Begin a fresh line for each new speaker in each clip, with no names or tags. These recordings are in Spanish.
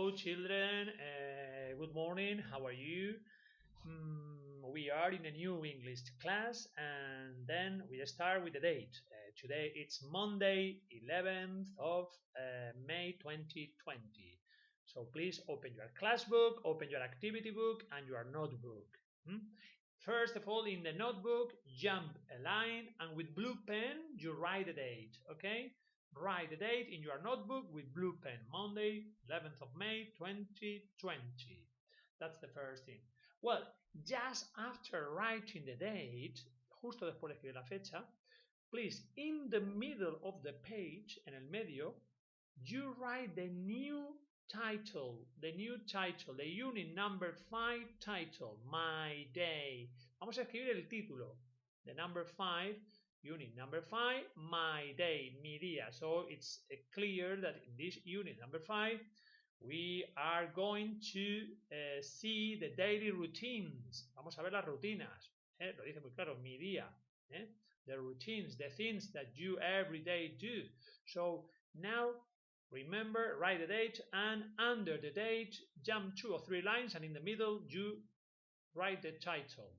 Hello, children. Good morning. How are you? We are in a new English class, and then we start with the date. Today it's Monday, 11th of May 2020. So please open your class book, open your activity book, and your notebook. First of all, in the notebook, jump a line, and with blue pen, you write the date. Okay? Write the date in your notebook with blue pen. Monday, 11th of May, 2020. That's the first thing. Well, just after writing the date, justo después de escribir la fecha, please, in the middle of the page, en el medio, you write the new title, the unit number 5 title, My Day. Vamos a escribir el título, the number 5, unit number 5, My Day, mi día. So it's clear that in this unit number 5, we are going to see the daily routines. Vamos a ver las rutinas. Lo dice muy claro, mi día. The routines, the things that you every day do. So now, remember, write the date, and under the date, jump 2 or 3 lines, and in the middle, you write the title.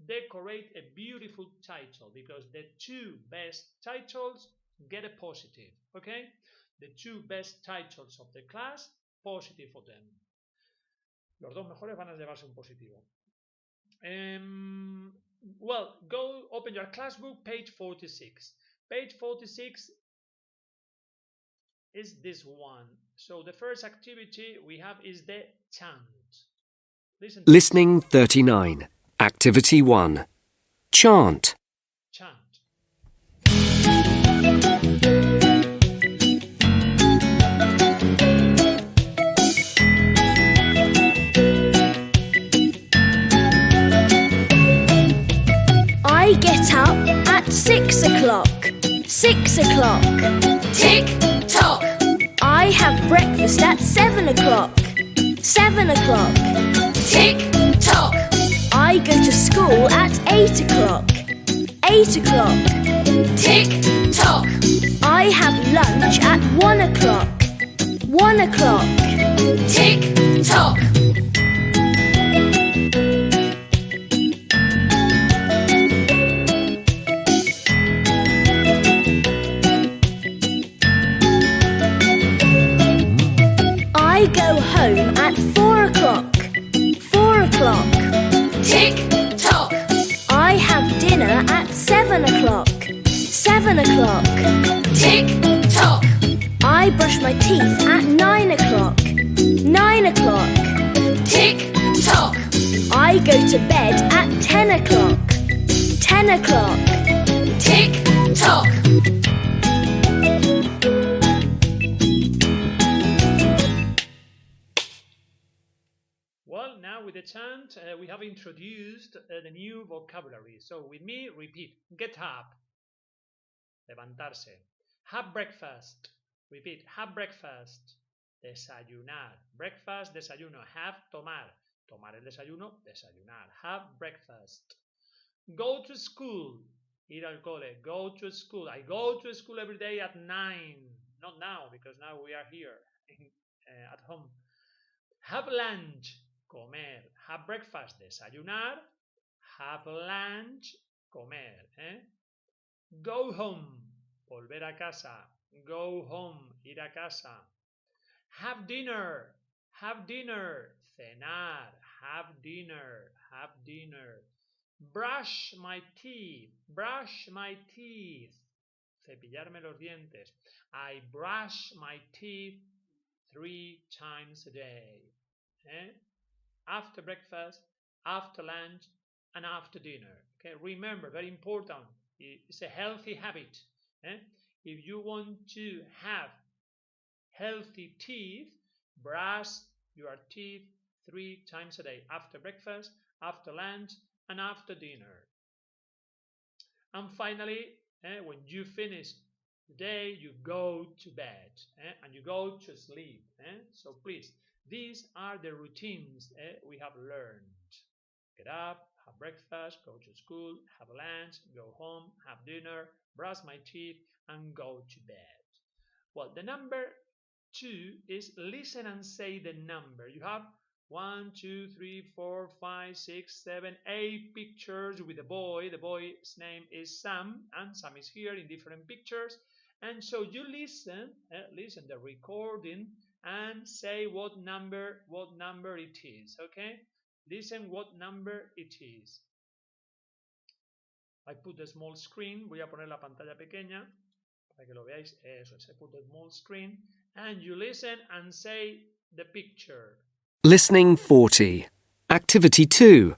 Decorate a beautiful title, because the 2 best titles get a positive, okay? The 2 best titles of the class, positive for them. Los 2 mejores van a llevarse un positivo. Well, go open your class book, page 46. Page 46 is this one. So the first activity we have is the chant.
Listening 39. Activity 1. Chant.
Chant.
I get up at 6 o'clock. 6 o'clock.
Tick tock.
I have breakfast at 7 o'clock. 7 o'clock.
Tick tock.
I go to school at 8 o'clock. 8 o'clock.
Tick tock.
I have lunch at 1 o'clock. 1 o'clock.
Tick tock.
I go home at 4 o'clock. 4 o'clock.
Tick tock.
I have dinner at 7 o'clock. 7 o'clock.
Tick tock.
I brush my teeth at 9 o'clock. 9 o'clock.
Tick tock.
I go to bed at 10 o'clock. 10 o'clock.
Tick tock.
Well, now with the chant, we have introduced the new vocabulary. So with me, repeat. Get up. Levantarse. Have breakfast. Repeat. Have breakfast. Desayunar. Breakfast, desayuno. Have, tomar. Tomar el desayuno, desayunar. Have breakfast. Go to school. Ir al cole. Go to school. I go to school every day at 9. Not now, because now we are here at home. Have lunch. Comer. Have breakfast. Desayunar. Have lunch. Comer. Go home. Volver a casa. Go home. Ir a casa. Have dinner. Have dinner. Cenar. Have dinner. Have dinner. Brush my teeth. Brush my teeth. Cepillarme los dientes. I brush my teeth 3 times a day. After breakfast, after lunch, and after dinner. Okay, remember, very important. It's a healthy habit. If you want to have healthy teeth, brush your teeth 3 times a day. After breakfast, after lunch, and after dinner. And finally, when you finish the day, you go to bed and you go to sleep. So please, these are the routines we have learned. Get up, have breakfast, go to school, have lunch, go home, have dinner, brush my teeth, and go to bed. Well, the number 2 is listen and say the number. You have 1, 2, 3, 4, 5, 6, 7, 8 pictures with a boy. The boy's name is Sam, and Sam is here in different pictures. And so you listen the recording and say what number it is. Okay, listen what number it is. I put the small screen. Voy a poner la pantalla pequeña para que lo veáis. Eso es. I put the small screen, and you listen and say the picture.
Listening 40. Activity 2.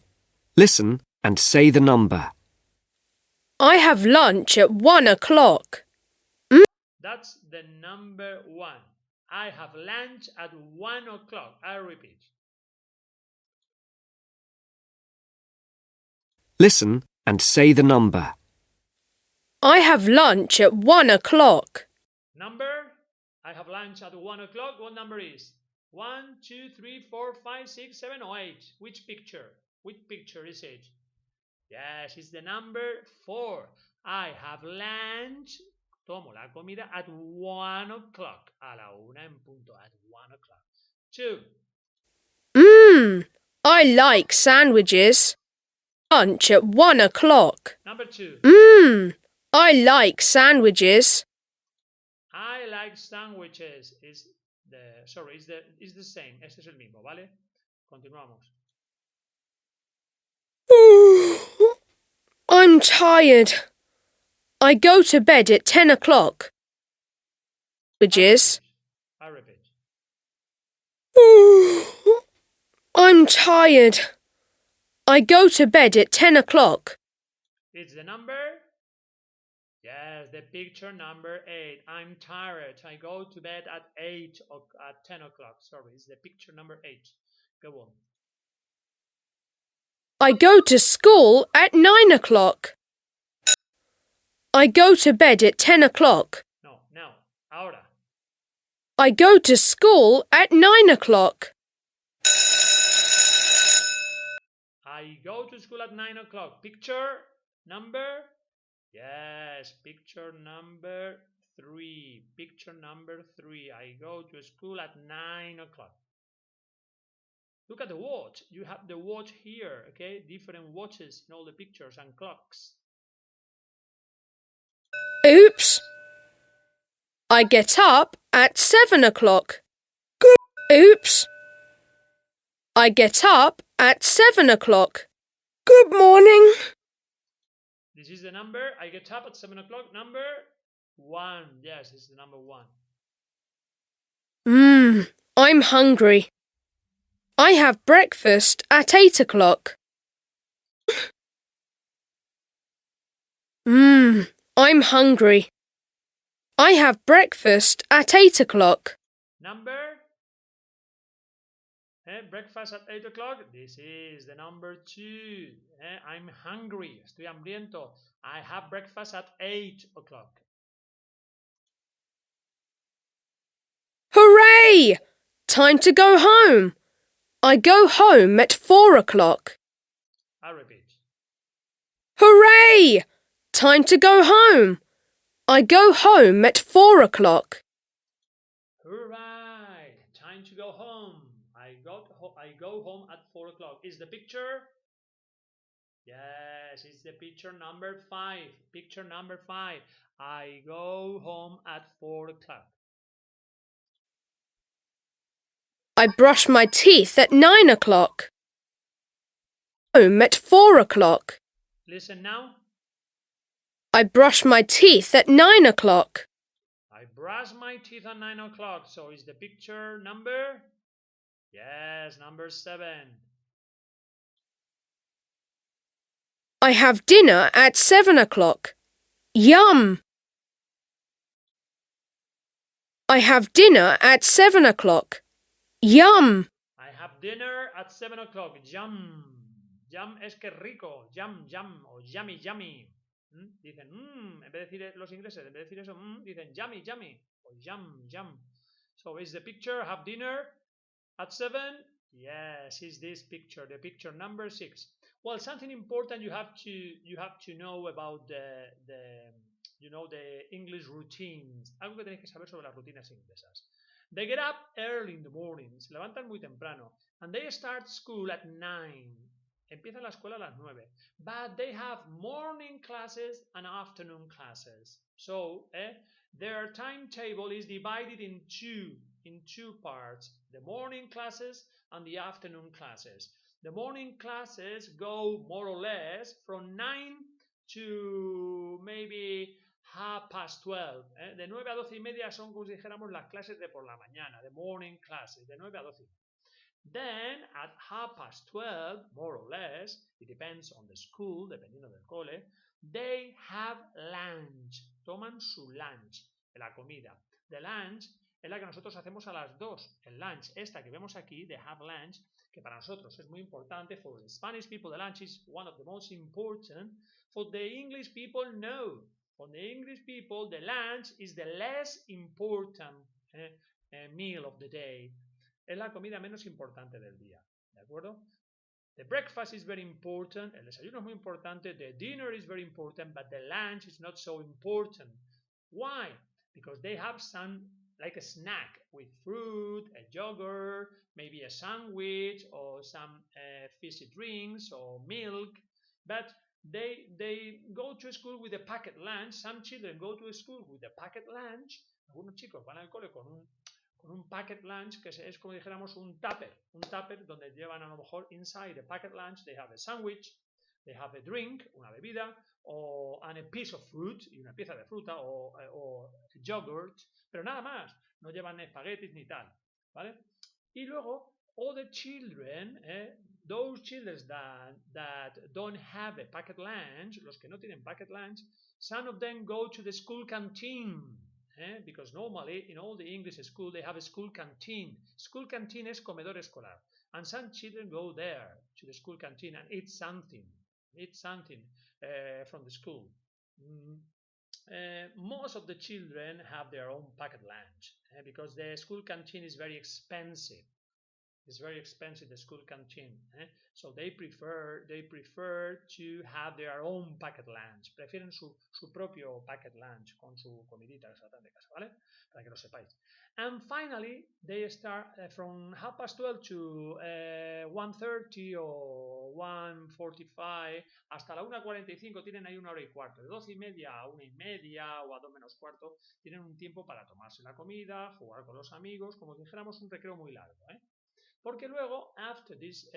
Listen and say the number.
I have lunch at 1 o'clock.
That's the number 1. I have lunch at 1 o'clock. I repeat.
Listen and say the number.
I have lunch at 1 o'clock.
Number? I have lunch at 1 o'clock. What number is? 1, 2, 3, 4, 5, 6, 7, or 8. Which picture? Which picture is it? Yes, it's the number 4. I have lunch. Tomo la comida at 1 o'clock. A la 1 en punto. At 1 o'clock. 2.
I like sandwiches. Lunch at 1 o'clock.
Number 2.
I like sandwiches.
I like sandwiches. Is the same. Este es el mismo, ¿vale? Continuamos.
I'm tired. I go to bed at 10 o'clock. Sandwiches.
I repeat.
I'm tired. I go to bed at 10 o'clock.
It's the number? Yes, the picture number 8. I'm tired. I go to bed at 10 o'clock. Sorry, it's the picture number 8. Go on.
I go to school at 9 o'clock. I go to bed at 10 o'clock.
No, now, ahora.
I go to school at 9 o'clock.
I go to school at 9 o'clock. Picture number? Yes, picture number 3. Picture number 3. I go to school at 9 o'clock. Look at the watch. You have the watch here, okay? Different watches in all the pictures and clocks.
Oops. I get up at 7 o'clock. Oops. I get up at 7 o'clock. Good morning.
This is the number. I get up at 7 o'clock. Number 1. Yes, this is the number 1.
I'm hungry. I have breakfast at 8 o'clock. I'm hungry. I have breakfast at 8 o'clock.
Number? Breakfast at 8 o'clock. This is the number 2. I'm hungry. Estoy hambriento. I have breakfast at 8 o'clock.
Hooray! Time to go home. I go home at 4 o'clock.
I repeat.
Hooray! Time to go home. I go home at 4 o'clock.
Hooray! Time to go home. I go home at 4 o'clock. Is the picture? Yes, it's the picture number 5. Picture number 5. I go home at 4 o'clock.
I brush my teeth at 9 o'clock. Home at 4 o'clock.
Listen now.
I brush my teeth at 9 o'clock.
I brush my teeth at 9 o'clock. So is the picture number? Yes, number 7.
I have dinner at 7 o'clock. Yum! I have dinner at 7 o'clock. Yum!
I have dinner at 7 o'clock. Yum. Yum es que rico. Yum, yum. O yummy, yummy. Dicen, en vez de decir los ingleses, en vez de decir eso, dicen yummy, yummy. O yum, yum. So is the picture have dinner at 7? Yes, is this picture, the picture number 6. Well, something important you have to know about the English routines. Algo que tenéis que saber sobre las rutinas inglesas. They get up early in the morning. Se levantan muy temprano. And they start school at 9. Empiezan la escuela a las 9. But they have morning classes and afternoon classes. So, their timetable is divided in two parts. The morning classes and the afternoon classes. The morning classes go more or less from 9 to maybe 12:30. De 9 a 12 y media son, como si dijéramos, las clases de por la mañana, the morning classes, de 9 a 12. Then at 12:30, more or less, it depends on the school, dependiendo del cole, they have lunch. Toman su lunch, la comida. The lunch es la que nosotros hacemos a las 2. El lunch, esta que vemos aquí, they have lunch, que para nosotros es muy importante. For the Spanish people, the lunch is one of the most important. For the English people, no. For the English people, the lunch is the less important meal of the day. Es la comida menos importante del día. ¿De acuerdo? The breakfast is very important. El desayuno es muy importante. The dinner is very important, but the lunch is not so important. Why? Because they have some, like a snack with fruit, a yogurt, maybe a sandwich, or some fizzy drinks or milk. But they go to school with a packet lunch. Some children go to school with a packet lunch. Algunos chicos van al cole con un packet lunch, que es como dijéramos un tupper donde llevan a lo mejor inside a packet lunch, they have a sandwich, they have a drink, una bebida, and a piece of fruit, y una pieza de fruta, o yogurt, pero nada más, no llevan espaguetis ni tal, ¿vale? Y luego, all the children, those children that don't have a packet lunch, los que no tienen packet lunch, some of them go to the school canteen. Because normally in all the English school they have a school canteen. School canteen es comedor escolar, and some children go there to the school canteen and eat something from the school. Most of the children have their own packet lunch because the school canteen is very expensive. It's very expensive, the school canteen. So they prefer to have their own packet lunch. Prefieren su propio packet lunch con su comidita que se tratan de casa, ¿vale? Para que lo sepáis. And finally, they start from 12:30 to 1:30 or 1:45 hasta la 1:45 tienen ahí 1 hora y cuarto. De 12:30 a 1:30 o a 2 menos cuarto tienen un tiempo para tomarse la comida, jugar con los amigos, como si dijéramos un recreo muy largo, Porque luego, after this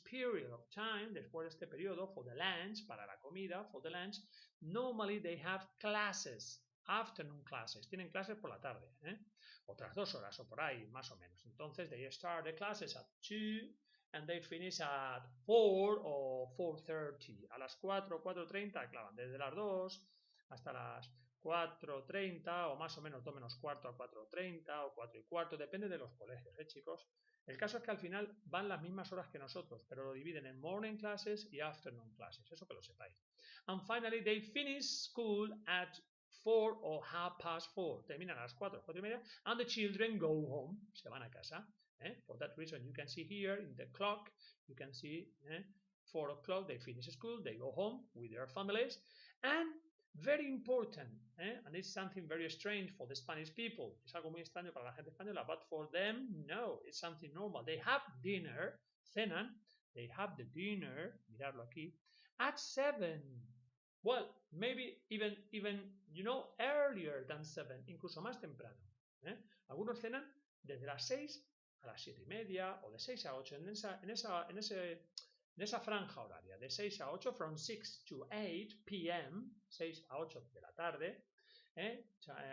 period of time, después de este periodo, for the lunch, para la comida, for the lunch, normally they have classes, afternoon classes, tienen clases por la tarde, otras 2 horas o por ahí, más o menos. Entonces, they start the classes at 2 and they finish at 4 or 4:30. A las 4, 4:30, claro, desde las 2 hasta las 4:30 o más o menos 2 menos cuarto a 4:30 o 4:15, depende de los colegios, chicos. El caso es que al final van las mismas horas que nosotros, pero lo dividen en morning classes y afternoon classes, eso que lo sepáis. And finally, they finish school at 4 or 4:30. Terminan a las 4, 4:30, and the children go home, se van a casa. For that reason, you can see here in the clock, you can see 4 o'clock, they finish school, they go home with their families, and very important, and it's something very strange for the Spanish people. Es algo muy extraño para la gente española, but for them, no, it's something normal. They have dinner, cenan, they have the dinner, mirarlo aquí, at 7. Well, maybe even earlier than 7, incluso más temprano. Algunos cenan desde las 6 a las 7:30 o de 6 a 8, en esa franja horaria, de 6 a 8, from 6 to 8 p.m., 6 a 8 de la tarde,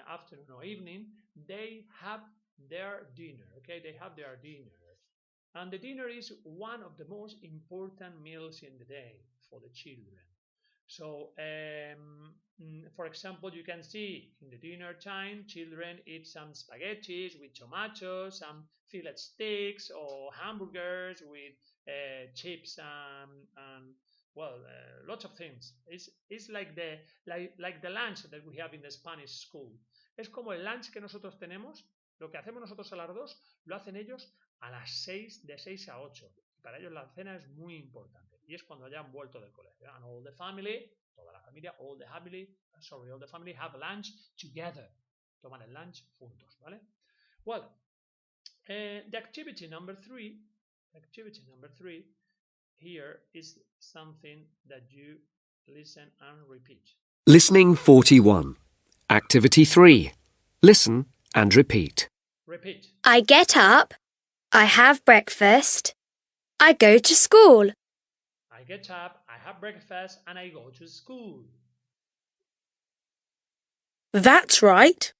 afternoon or evening, they have their dinner, okay? They have their dinner. And the dinner is one of the most important meals in the day for the children. So, for example, you can see in the dinner time, children eat some spaghetti with tomatoes, some fillet steaks or hamburgers with chips and lots of things. It's like the lunch that we have in the Spanish school. Es como el lunch que nosotros tenemos, lo que hacemos nosotros a las 2, lo hacen ellos a las 6, de 6 a 8. Y para ellos la cena es muy importante. Y es cuando ya han vuelto del colegio. And all the family, toda la familia, all the family have lunch together. Toman el lunch juntos, ¿vale? Well, the activity number three here is something that you listen and repeat.
Listening 41. Activity 3. Listen and repeat.
Repeat.
I get up. I have breakfast. I go to school.
I get up, I have breakfast, and I go to school.
That's right.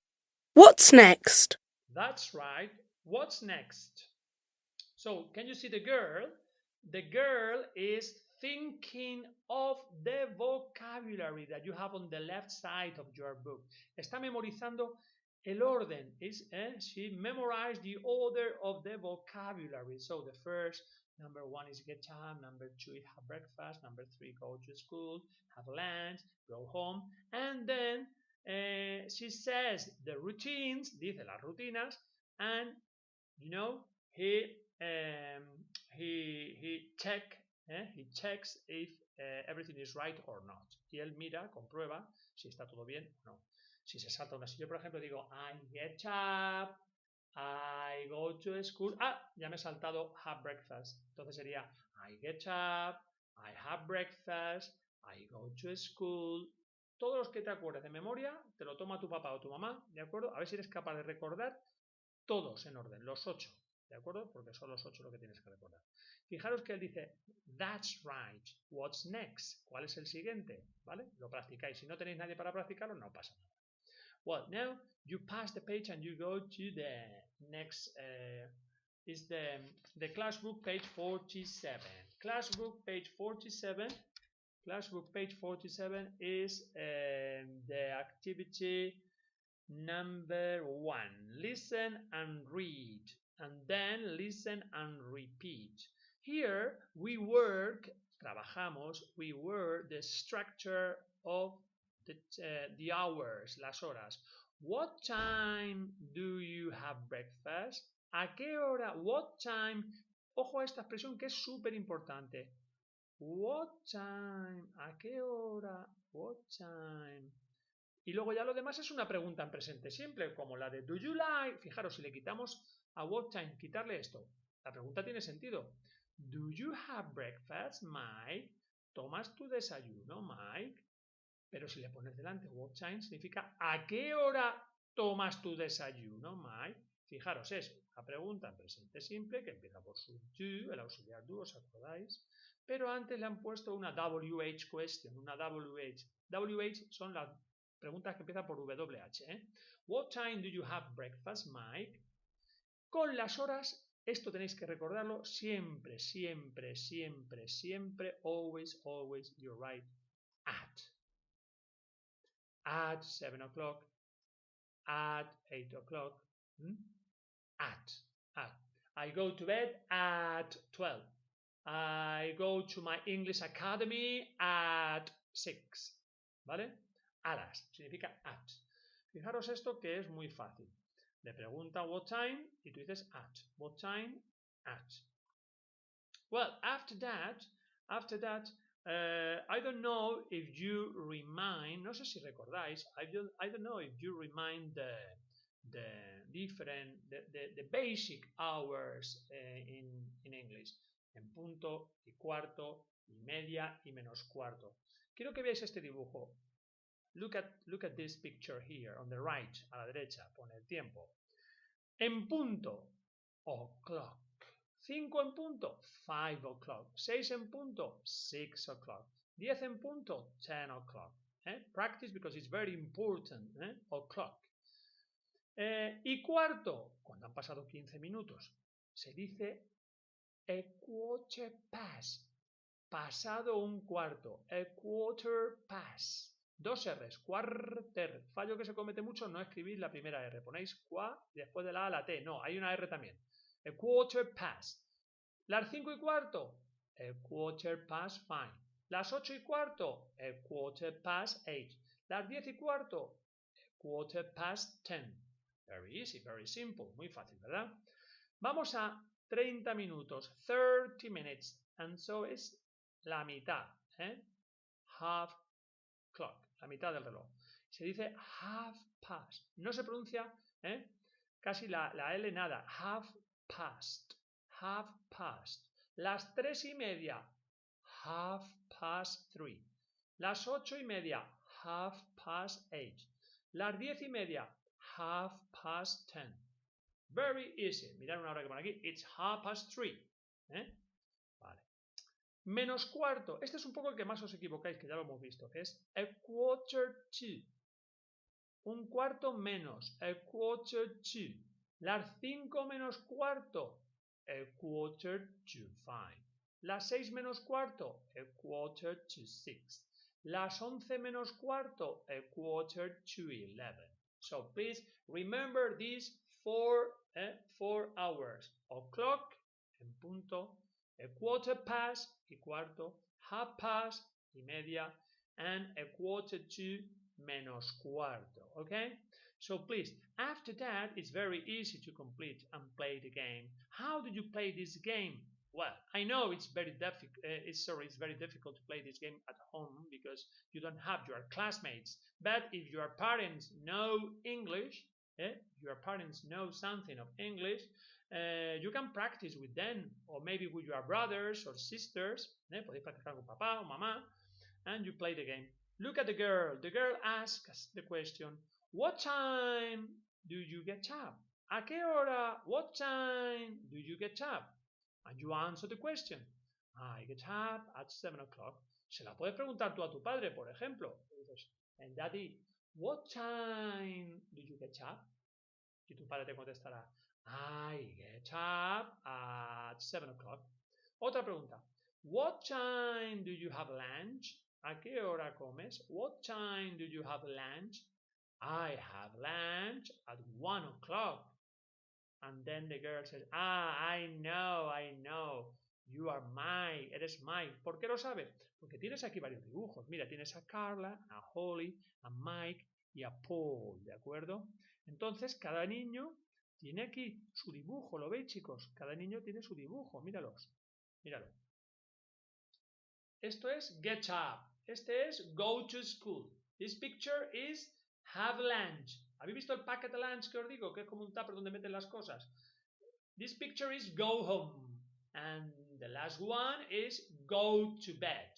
What's next?
That's right. What's next? So, can you see the girl? The girl is thinking of the vocabulary that you have on the left side of your book. Está memorizando el orden. She memorized the order of the vocabulary. So, the first, number 1 is get up, number 2 is have breakfast, number 3 go to school, have lunch, go home, and then she says the routines, dice las rutinas, and he checks if everything is right or not. Y él mira, comprueba si está todo bien o no. Si se salta una, si yo por ejemplo digo I get up, I go to school. Ya me he saltado have breakfast. Entonces sería I get up, I have breakfast, I go to school. Todos los que te acuerdes de memoria, te lo toma tu papá o tu mamá, ¿de acuerdo? A ver si eres capaz de recordar todos en orden, los 8, ¿de acuerdo? Porque son los 8 lo que tienes que recordar. Fijaros que él dice, that's right, what's next? ¿Cuál es el siguiente? ¿Vale? Lo practicáis. Si no tenéis nadie para practicarlo, no pasa nada. Well, now you pass the page and you go to the next, is the classbook page 47. Classbook page 47 is the activity number 1. Listen and read, and then listen and repeat. Here we work the structure of the hours, las horas. What time do you have breakfast? ¿A qué hora? What time? Ojo a esta expresión que es súper importante. What time? ¿A qué hora? What time? Y luego ya lo demás es una pregunta en presente simple, como la de do you like? Fijaros, si le quitamos a what time, quitarle esto, la pregunta tiene sentido. Do you have breakfast, Mike? ¿Tomas tu desayuno, Mike? Pero si le pones delante what time, significa ¿a qué hora tomas tu desayuno, Mike? Fijaros, es una pregunta en presente simple que empieza por su do, el auxiliar do, ¿os acordáis? Pero antes le han puesto una WH question, una WH. WH son las preguntas que empiezan por WH. What time do you have breakfast, Mike? Con las horas, esto tenéis que recordarlo siempre, siempre, siempre, siempre, always, always, you're right, at 7 o'clock, at 8 o'clock, at. I go to bed at 12. I go to my English Academy at 6. ¿Vale? A las, significa at. Fijaros esto que es muy fácil. Le pregunta what time y tú dices at. What time? At. Well, after that, I don't know if you remind, no sé si recordáis, I don't know if you remind the basic hours in English. En punto y cuarto y media y menos cuarto. Quiero que veáis este dibujo. Look at this picture here on the right, a la derecha, pone el tiempo. En punto, o'clock. 5 en punto, 5 o'clock. 6 en punto, 6 o'clock. 10 en punto, 10 o'clock. Practice because it's very important. O'clock. Y cuarto, cuando han pasado 15 minutos, se dice a quarter past. Pasado un cuarto. A quarter past. 2 R's. Quarter. Fallo que se comete mucho, no escribís la primera R. Ponéis qua y después de la A la T. No, hay una R también. A quarter past. Las 5 y cuarto. A quarter past 5. Las 8 y cuarto. A quarter past 8. Las 10 y cuarto. A quarter past 10. Very easy, very simple. Muy fácil, ¿verdad? Vamos a 30 minutos. 30 minutes. And so es la mitad. Half clock. La mitad del reloj. Se dice half past. No se pronuncia casi la L nada. Half past. Half past. Las 3:30. 3:30. Las 8:30. 8:30. Las 10:30. 10:30. Very easy. Mirad una hora que pone aquí. It's 3:30. Vale. Menos cuarto. Este es un poco el que más os equivocáis, que ya lo hemos visto, que es a quarter to. Un cuarto menos. A quarter to. Las 5 menos cuarto. A quarter to 5. Las 6 menos cuarto. A quarter to 6. Las 11 menos cuarto. A quarter to 11. So please remember these 4 hours. O'clock, en punto, a quarter past y cuarto, half past y media, and a quarter to menos cuarto. Okay? So please, after that, it's very easy to complete and play the game. How do you play this game? Well, I know it's very difficult to play this game at home because you don't have your classmates. But if your parents know English, your parents know something of English, you can practice with them, or maybe with your brothers or sisters. Podéis practicar con papá o mamá, and you play the game. Look at the girl. The girl asks the question, what time do you get up? ¿A qué hora? What time do you get up? And you answer the question. I get up at 7 o'clock. Se la puedes preguntar tú a tu padre, por ejemplo. And daddy, what time do you get up? Y tu padre te contestará, I get up at 7 o'clock. Otra pregunta. What time do you have lunch? ¿A qué hora comes? What time do you have lunch? I have lunch at 1 o'clock. And then the girl says, I know. You are Mike. Eres Mike. ¿Por qué lo sabe? Porque tienes aquí varios dibujos. Mira, tienes a Carla, a Holly, a Mike y a Paul. ¿De acuerdo? Entonces, cada niño tiene aquí su dibujo. ¿Lo veis, chicos? Cada niño tiene su dibujo. Míralos. Míralo. Esto es get up. Este es go to school. This picture is have lunch. ¿Habéis visto el packet lunch que os digo? Que es como un tupper donde meten las cosas. This picture is go home. And the last one is go to bed.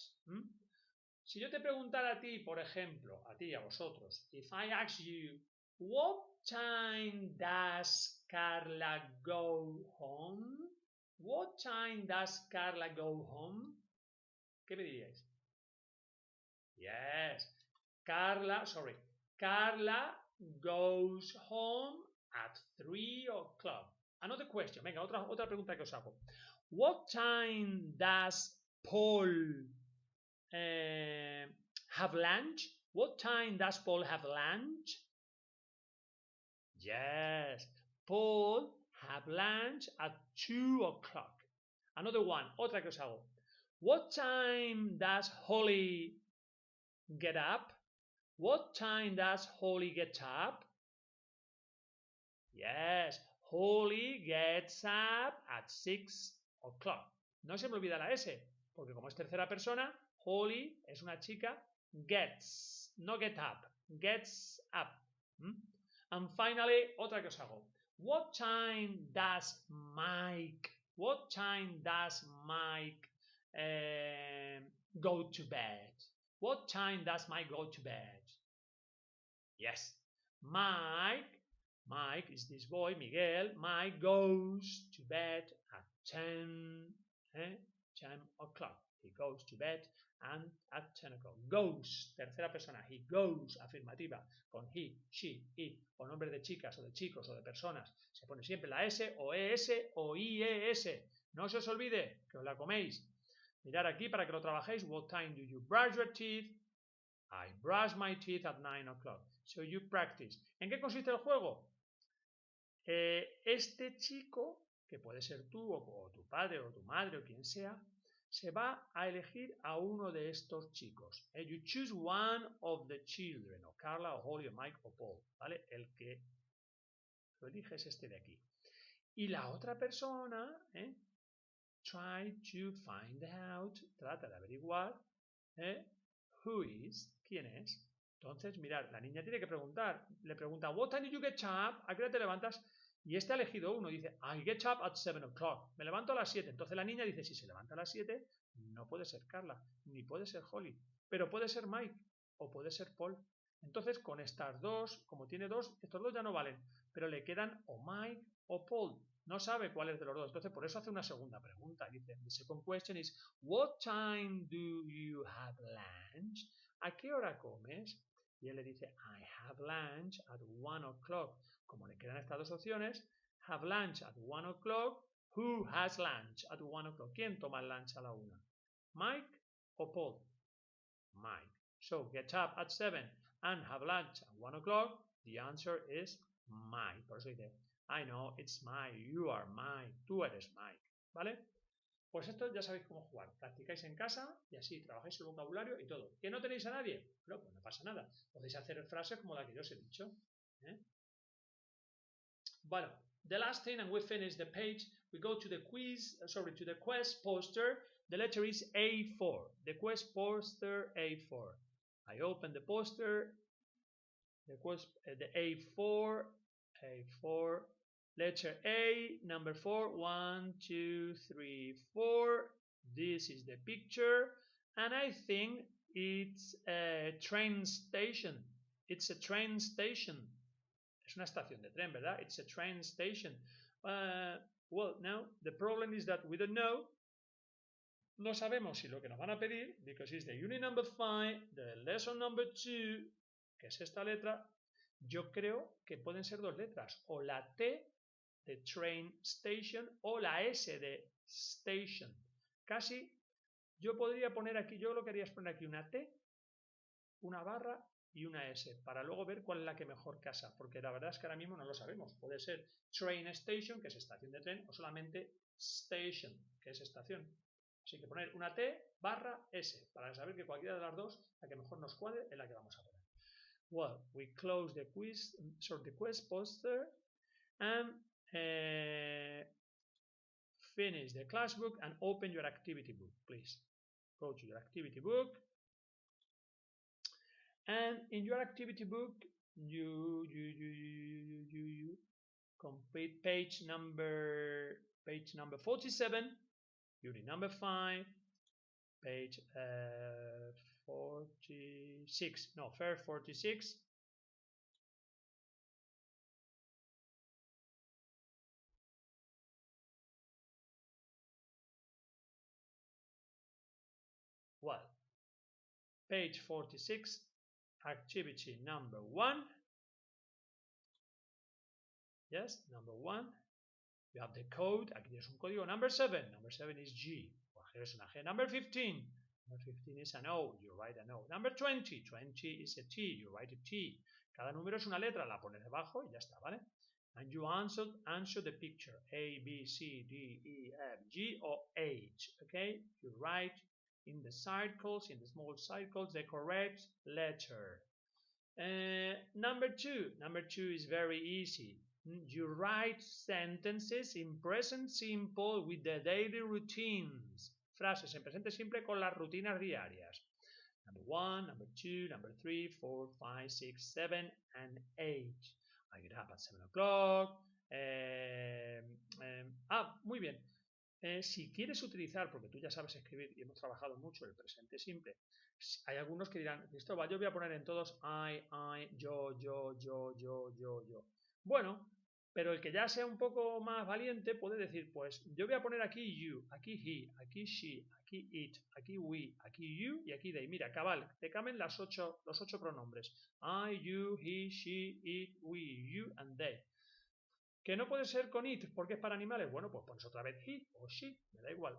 Si yo te preguntara a ti, por ejemplo, a ti y a vosotros, if I ask you, what time does Carla go home? What time does Carla go home? ¿Qué me diríais? Yes. Carla goes home at 3 o'clock. Another question. Venga, otra pregunta que os hago. What time does Paul have lunch? What time does Paul have lunch? Yes. Paul have lunch at 2 o'clock. Another one. Otra que os hago. What time does Holly get up? What time does Holly get up? Yes, Holly gets up at 6 o'clock. No se me olvida la S, porque como es tercera persona, Holly es una chica, gets, no get up, gets up. And finally, otra que os hago. What time does Mike go to bed? What time does Mike go to bed? Yes, Mike is this boy, Miguel. Mike goes to bed at 10 o'clock. He goes to bed and at 10 o'clock. Goes, tercera persona. He goes, afirmativa, con he, she, it, o nombres de chicas o de chicos o de personas. Se pone siempre la S o ES o IES. No se os olvide que os la coméis. Mirad aquí para que lo trabajéis. What time do you brush your teeth? I brush my teeth at 9 o'clock. So you practice. ¿En qué consiste el juego? Este chico, que puede ser tú o tu padre o tu madre o quien sea, se va a elegir a uno de estos chicos. You choose one of the children, o Carla, o Holly, o Mike, o Paul, ¿vale? El que lo elige es este de aquí. Y la otra persona, try to find out, trata de averiguar, who is, quién es. Entonces, mirad, la niña tiene que preguntar, le pregunta, what time did you get up? ¿A qué hora te levantas? Y este ha elegido uno, dice, I get up at 7 o'clock. Me levanto a las 7. Entonces la niña dice, si se levanta a las 7, no puede ser Carla, ni puede ser Holly, pero puede ser Mike o puede ser Paul. Entonces con estas dos, como tiene dos, estos dos ya no valen, pero le quedan o Mike o Paul. No sabe cuál es de los dos. Entonces por eso hace una segunda pregunta. Dice, the second question is, what time do you have lunch? ¿A qué hora comes? Y él le dice, I have lunch at 1 o'clock. Como le quedan estas dos opciones, have lunch at 1 o'clock. Who has lunch at 1 o'clock? ¿Quién toma el lunch a la 1? ¿Mike o Paul? Mike. So, get up at 7 and have lunch at 1 o'clock. The answer is Mike. Por eso dice, I know, it's Mike. You are Mike. Tú eres Mike. ¿Vale? Pues esto ya sabéis cómo jugar. Practicáis en casa y así trabajáis el vocabulario y todo. ¿Que no tenéis a nadie? Bueno, pues no pasa nada. Podéis hacer frases como la que yo os he dicho. Bueno, the last thing, and we finish the page, we go to the to the quest poster. The letter is A4. The quest poster A4. I open the poster. The A4. Letter A, number 4. 1, 2, 3, 4. This is the picture, and I think it's a train station. It's a train station. Es una estación de tren, ¿verdad? It's a train station. Well, now the problem is that we don't know. No sabemos si lo que nos van a pedir, because it's the unit number 5, the lesson number 2, que es esta letra. Yo creo que pueden ser dos letras, o la T de train station o la S de station. Casi yo podría poner aquí, yo lo que haría es poner aquí una T, una barra y una S, para luego ver cuál es la que mejor casa, porque la verdad es que ahora mismo no lo sabemos. Puede ser train station, que es estación de tren, o solamente station, que es estación. Así que poner una T barra S, para saber que cualquiera de las dos, la que mejor nos cuadre, es la que vamos a poner. Well, we close the quest poster and finish the class book and open your activity book, please. Go to your activity book. And in your activity book, you complete page number 47, unit number 5, page 46. No, first 46. Well, page 46. Activity number 1. Yes, number 1. You have the code. Aquí tienes un código. Number 7. Number 7 is G. Es una G. Number 15. Number 15 is an O. You write an O. Number 20. 20 is a T. You write a T. Cada número es una letra. La pones debajo y ya está, ¿vale? And you answer the picture. A, B, C, D, E, F, G or H. Okay? You write in the circles, in the small circles, the correct letter. Number 2. Number 2 is very easy. You write sentences in present simple with the daily routines. Frases en presente simple con las rutinas diarias. Number 1, number 2, number 3, 4, 5, 6, 7, and 8. I get up at 7 o'clock. Muy bien. Si quieres utilizar, porque tú ya sabes escribir y hemos trabajado mucho el presente simple, hay algunos que dirán, Cristóbal, yo voy a poner en todos I, yo. Bueno, pero el que ya sea un poco más valiente puede decir, pues yo voy a poner aquí you, aquí he, aquí she, aquí it, aquí we, aquí you y aquí they. Mira, cabal, te caben los ocho pronombres. I, you, he, she, it, we, you and they. ¿Que no puede ser con it porque es para animales? Bueno, pues pones otra vez he o she, me da igual.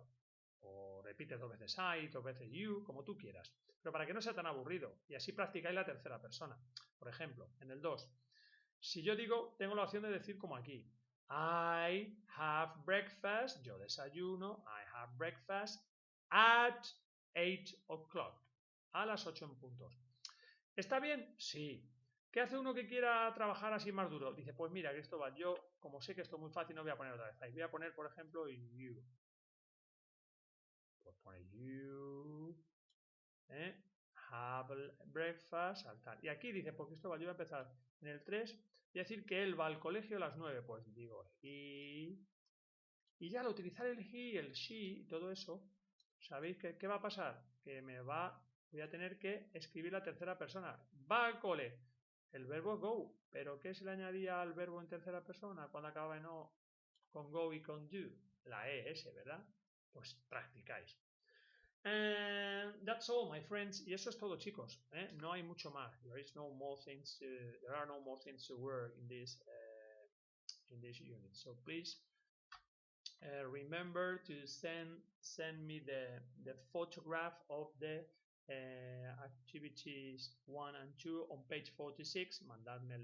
O repites 2 veces I, 2 veces you, como tú quieras. Pero para que no sea tan aburrido. Y así practicáis la tercera persona. Por ejemplo, en el 2. Si yo digo, tengo la opción de decir como aquí. I have breakfast, yo desayuno, I have breakfast at 8 o'clock. A las 8 en puntos. ¿Está bien? Sí. ¿Qué hace uno que quiera trabajar así más duro? Dice, pues mira, Cristóbal, yo, como sé que esto es muy fácil, no voy a poner otra vez ahí. Voy a poner, por ejemplo, you. Pues pone you. Have breakfast, saltar. Y aquí dice, pues Cristóbal, yo voy a empezar en el 3. Voy a decir que él va al colegio a las 9, pues digo he. Y ya al utilizar el he, el she y todo eso, ¿sabéis qué va a pasar? Que voy a tener que escribir la tercera persona. Va al cole. El verbo go. ¿Pero qué se le añadía al verbo en tercera persona cuando acaba en o con go y con do? La es, ¿verdad? Pues practicáis. And that's all, my friends. Y eso es todo, chicos. No hay mucho más. There are no more things to work in this unit. So please remember to send me the photograph of the activities 1 and 2 on page 46. Mandadme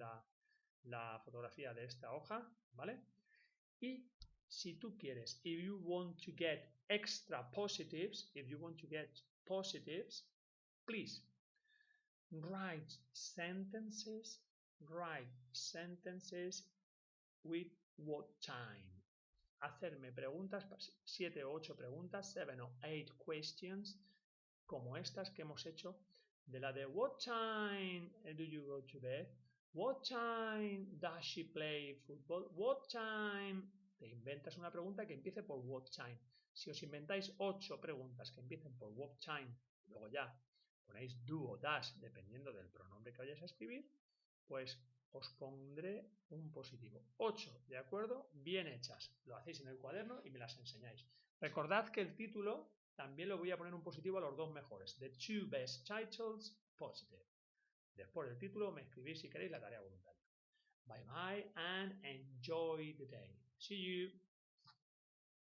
la fotografía de esta hoja, ¿vale? Y si tú quieres, if you want to get extra positives, please write sentences with what time. Hacerme preguntas, 7 o 8 preguntas, 7 or 8 questions, como estas que hemos hecho, de la de what time do you go to bed? What time does she play football? What time? Te inventas una pregunta que empiece por what time. Si os inventáis 8 preguntas que empiecen por what time, luego ya ponéis do o does, dependiendo del pronombre que vayáis a escribir, pues os pondré un positivo. 8, ¿de acuerdo? Bien hechas. Lo hacéis en el cuaderno y me las enseñáis. Recordad que el título también lo voy a poner un positivo a los 2 mejores. The 2 best titles, positive. Después del título me escribís si queréis la tarea voluntaria. Bye bye and enjoy the day. See you.